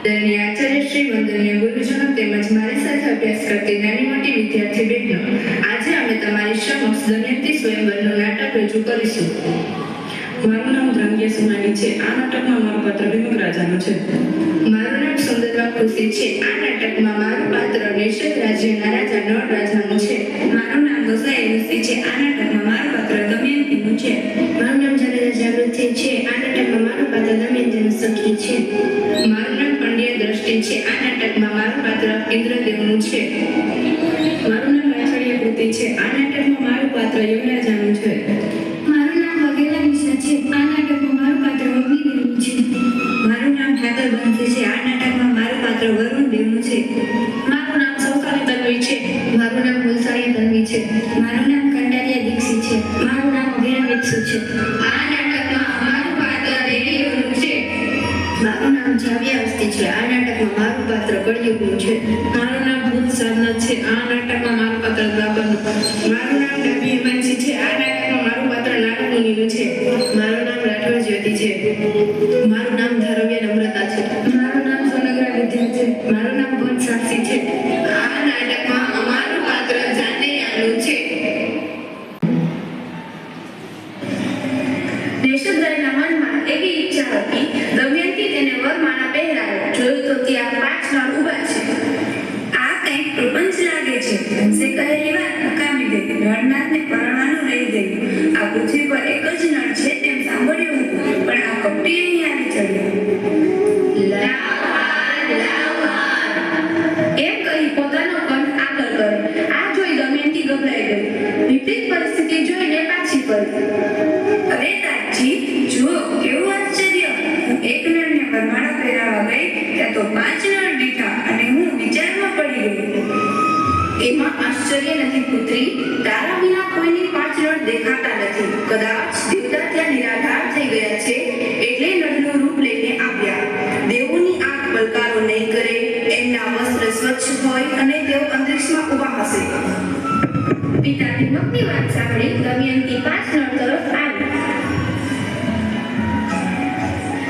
દયની આચાર્યશ્રી, વંદનીય ગુરુજનો તેમજ મારી સાથે અભ્યાસ કરતી નાની મોટી વિદ્યાર્થી બહેનો, આજે અમે તમારી સમક્ષ દમયંતી સ્વયંવરનું નાટક રજૂ કરીશું. મારું નામ ધ્રાંગ્ય સોનાલી છે. આ નાટકમાં મારું પાત્ર ભીમક રાજાનું છે. મારું નામ સુંદરબા ખુશી છે. આ નાટકમાં મારું પાત્ર નિષેધ રાજ્યના રાજા નળ રાજાનું છે. મારું નામ ગોસાઈ ઋષિ છે. આ નાટકમાં મારું પાત્ર દમયંતીનું છે. મારું નામ જાડેજા જાગૃતિ છે. આ નાટકમાં મારું પાત્ર દમયંતીનું સખી છે. મારું નામ પંડ્યા દ્રષ્ટિ છે. આ નાટકમાં મારું પાત્ર ઇન્દ્રદેવનું છે. મારું નામ રાછડિયા કૃતિ છે. આ નાટકમાં મારું પાત્ર યમરાજાનું છે. મારું નામ વગેલા મિશ્રા છે. આ નાટકમાં મારું પાત્ર અગ્નિદેવનું છે. મારું નામ ઠાકર બંસી છે. આ નાટકમાં મારું પાત્ર વરુણ દેવનું છે. મારું નામ સૌકાલી તન્વી છે. મારું નામ ગુલસાણી તન્વી છે. મારું નામ કંટારિયા દીક્ષિત છે. મારું નામ અભિરામ વિક્ષુ છે. આ નાટકમાં અમારું પાત્ર રેડિયોનું છે. મારું નામ જાવ્યા અસ્તી છે. આ નાટકમાં મારું પાત્ર કળિયુગનું છે. મારું નામ ભૂત સાધના છે. આ નાટકમાં મારું પાત્ર દ્વાપરનું. મારું નામ ડાભી હિમાંશી છે. આ નાટકમાં મારું પાત્ર નાગમુનિનું છે. મારું નામ રાઠોડ જ્યોતિ છે. મારું નામ ધારવ્ય નમ્રતા છે. મારું નામ સોનગ્રા વિદ્યા છે. મારું નામ ભોજ સાક્ષી છે. આ નાટકમાં અમારું પાત્ર જાનૈયાનું છે. દેશદ્રાયના મનમાં એવી ઈચ્છા હતી, દમયંતી તેને વરમાળા પહેરાવે. જોયું તો ત્યાં 5 નળ ઊભા છે. આ કંઈક પ્રપંચ લાગે છે. હંસે કહેલી વાત નકામી ગઈ. નળનાથને પરણવાનું રહી ગયું. આ પૃથ્વી પર એક જ નળ છે તેમ સાંભળ્યું હતું, પણ આ કપટી અહીં આવી ચડ્યો. એમ કહી પોતાનો કંઠ આગળ કરે. આ જોઈ દમયંતી ગભરાઈ ગઈ. વિપરીત પરિસ્થિતિ જોઈને પાછી પડી. અરે તાજી, જુઓ કેવું આશ્ચર્ય! હું એક નળને વરમાળા પહેરાવા ગઈ ત્યાં તો 5 નળ દીઠા અને હું વિચારમાં પડી ગઈ. એમાં આશ્ચર્ય નથી પુત્રી. તારા વિના કોઈની 5 નળ દેખાતા નથી. કદાચ દેવતા ત્યાં નિરાધાર થઈ ગયા છે એટલે નળનું રૂપ લઈને આવ્યા. દેવોની આંખ પલકારો નહીં કરે, એમના વસ્ત્ર સ્વચ્છ હોય અને તેઓ અંતરિક્ષમાં ઊભા હશે. પિતાની મગની વાત સાંભળી દમયંતી 5 નળ તરફ આવી.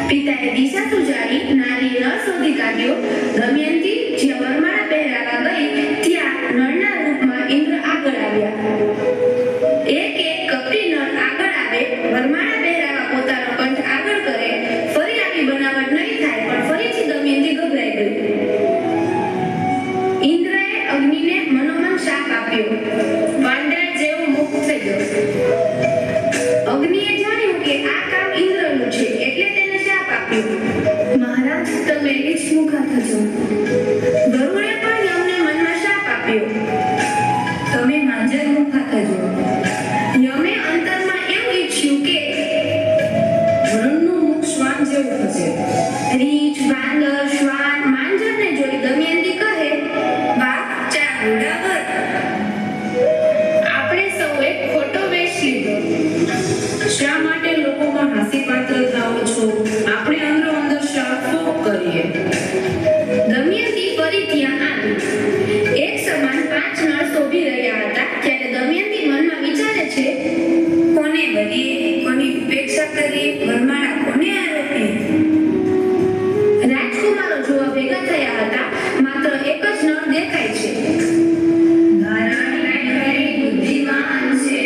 પિતાએ દિશા સુજાડી નારીએ નળ શોધી કાઢ્યો. દમયંતી જ્યાં વરમાળા પહેરાવા ગઈ ત્યાં નળના રૂપમાં ઇન્દ્ર આગળ આવ્યા. એક કપટી નળ આગળ આવે, વરમાળા પહેરાવા પોતાનો કંઠ આગળ કરે. ફરી આવી બનાવટ નહીં થાય, પણ ફરીથી દમયંતી ગભરાઈ ગઈ. ઇન્દ્રએ અગ્નિને મનોમન શાપ આપ્યો. વાંદરા જેવો મુખ થઈ ગયો. અગ્નિએ જાણ્યું કે આ કામ ઇન્દ્રનું છે એટલે તેને શાપ આપ્યો. મહારાજ, તમે નીચમુખા થજો. વરુણે પણ યમને મનમાં શાપ આપ્યો. તમે માંજર મુખા થજો. યમે અંતરમાં એવું ઈચ્છ્યું કે વરુણનું મુખ શ્વાન જેવું થશે. રીંછ, વાંદર, શ્વાન, માંજરને જોઈ દમયંતી કહે, વાહ, ચારુડાવર! આપણે સૌએ ખોટો વેશ લીધો. શા માટે લોકોમાં હાસ્ય પાત્ર થાઓ છો? આપણે અંદરો અંદર શાફો કરીએ. દમયંતી ફરી ત્યાં આવી. એક સમાન 5 નળ શોભી રહ્યા હતા. ત્યારે દમયંતી મનમાં વિચારે છે, કોને વરીએ, કોની ઉપેક્ષા કરીએ, વરમાળા કોને આરોપીએ? રાજકુમારો જોવા ભેગા થયા હતા. માત્ર એક જ નળ દેખાય છે. નારાયણ ખરી બુદ્ધિમાન છે.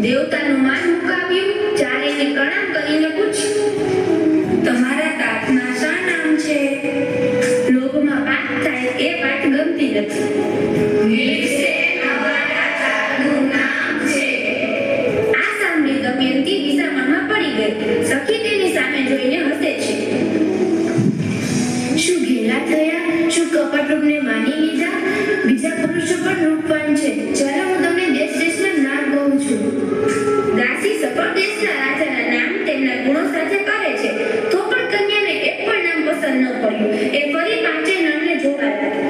દેવતાનું માન મુકાવ્યું. ચારેયને પ્રણામ કરીને પૂછ્યું, તમારા તાતના શા નામ છે? લોભમાં વાત થાય એ વાત ગમતી નથી. વિશે અમારા તાતનું નામ છે. આ સાંભળી દમયંતી વિસામણમાં પડી ગઈ. સખી તેની સામે જોઈને હસે છે. શું ઘેલા થયા? શું કપટ રૂપને માની લીધા? બીજા પુરુષો પણ રૂપવાન છે. ચાલો હું તમને દેશ દેશના નામ કહું છું. દાસી સકળ દેશના રાજાના નામ તેમના ગુણો સાથે કહે છે. તો પણ કન્યાને એક પણ નામ પસંદ ન પડ્યું. એ ફરી 5 નળને જોવા લાગી.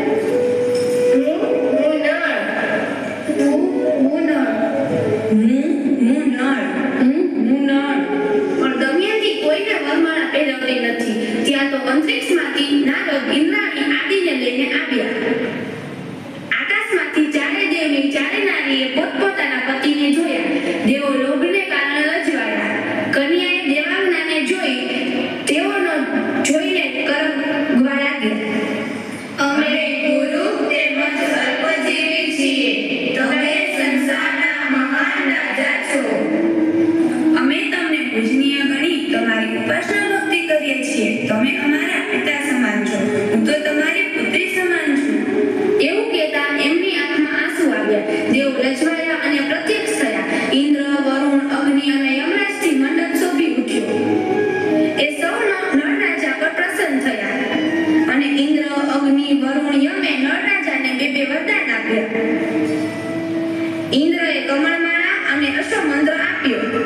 આપ્યો.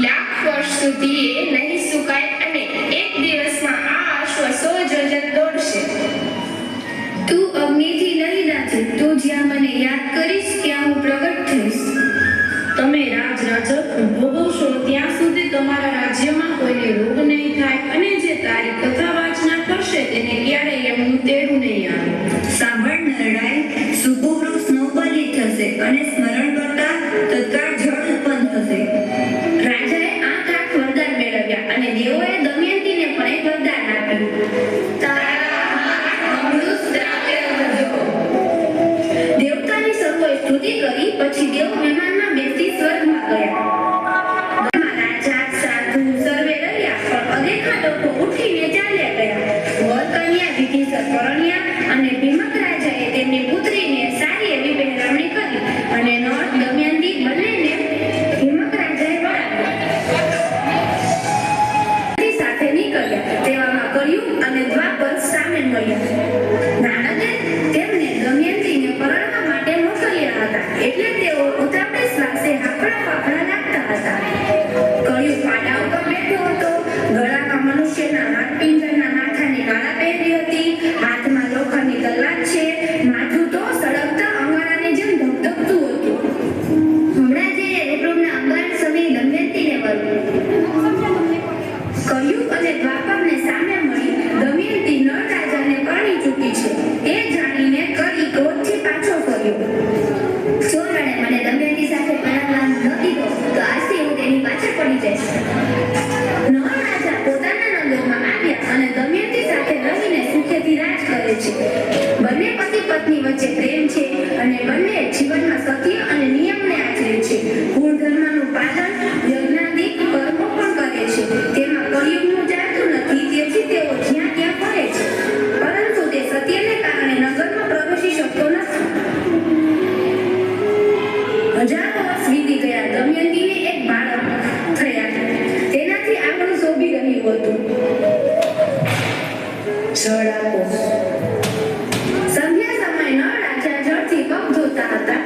લાખ વર્ષ સુધી એ નહીં સુકાય અને એક દિવસમાં આ અશ્વ 100 જોજન દોડશે. તું અગ્નિથી નહીં દાઝે, તું જ્યાં મને યાદ કરીશ ત્યાં હું પ્રગટ થઈશ. તમે રાજ ભોગવશો ત્યાં સુધી તમારા રાજ્યમાં કોઈને રોગ નહીં થાય અને જે તારી કથા વાચના કરશે તેને ક્યારેય એમનું તેડું નહીં આવે. સાંભળ નરડાઈ, સુપુરુષ નવબલી થશે અને સ્મરણ કરતા તત્કાળ જળ ઉત્પન્ન થશે. રાજાએ 8 વરદાન મેળવ્યા અને દેવોએ દમયંતીને પણ એક વરદાન આપ્યું. દેવતાની સર્વોએ સ્તુતિ કરી પછી દેવો વિમાનમાં બેસી સ્વર્ગમાં ગયા. રાજા સાધુ સર્વે રહ્યા પણ અદેખા લોકો ઉઠીને ચાલ્યા ગયા. વરકન્યા વિધિસર પરણ્યા અને ભીમક રાજાએ તેમની પુત્રીને સારી એવી પહેરવણી કરી અને નળ દમયંતી બંનેને ભીમક રાજાએ વળાવ્યા. સાથે નીકળ્યા તેવામાં કળિયુગ અને દ્વાપર સામે મળ્યા. નારદે તેમને દમયંતીને પરણવા માટે મોકલ્યા હતા એટલે તેઓ ઉતાવળે શ્વાસે હાંફળા ફાફડા લાગતા હતા. કળિયુગ પાડા ઉપર બેઠો હતો. ગળામાં મનુષ્યના હાડપિંજરના માથાની માળા પહેરી હતી. હાથમાં લોખંડની તલવાર છે. માથું તો સળગતા અંગારાની જેમ ધગધગતું હતું. હમણાં જે રૂપરૂપના અંગાર સમી દમયંતીને વળ્યું. કળિયુગ અને દ્વાપરને સામે મળી દમયંતી નળ રાજાને પરણી ચૂકી છે એ જાણીને કળી ક્રોધથી પાછો ફર્યો. જો રણે મને દમયંતી સાથે પરણવાનું ન દીધો તો આજથી હું તેની પાછળ પડી જઈશ. નળ રાજા પોતાના નગરમાં આવ્યા અને દમયંતી સાથે રહીને સુખેથી રાજ કરે છે. બંને પતિ પત્ની વચ્ચે પ્રેમ છે અને બંને જીવનમાં સત્ય અને નિયમને આચરે છે. કુળ ધર્મનું પાલન યજ્ઞાદિક કર્મો પણ કરે છે. તેમાં કળિયુગનું જાણતું નથી તેથી તેઓ જ્યાં ત્યાં ફરે છે પરંતુ તે સત્યને કારણે નગરમાં પ્રવેશી શકતો નથી. હજારો વર્ષ વીતી ગયા. દમયંતીને એક બાળક થયા. તેનાથી આંગણું શોભી રહ્યું હતું. જળ આપો. સંધ્યા સમયે નળ રાજા જળથી પગ ધોતા હતા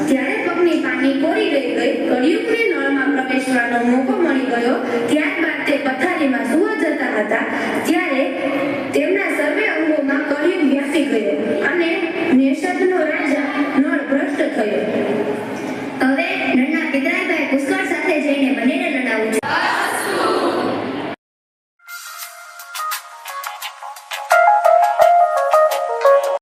ત્યારે પગની પાની કોરી રહી ગઈ. કળિયુગને નળમાં પ્રવેશવાનો મોકો મળી ગયો. ત્યારબાદ તે પથારીમાં સૂવા જતા હતા ત્યારે તેમના સર્વે અંગોમાં કળિયુગ વ્યાપી ગયો અને નિષદનો રાજા નળ ભ્રષ્ટ થયો. હવે નળના પિતા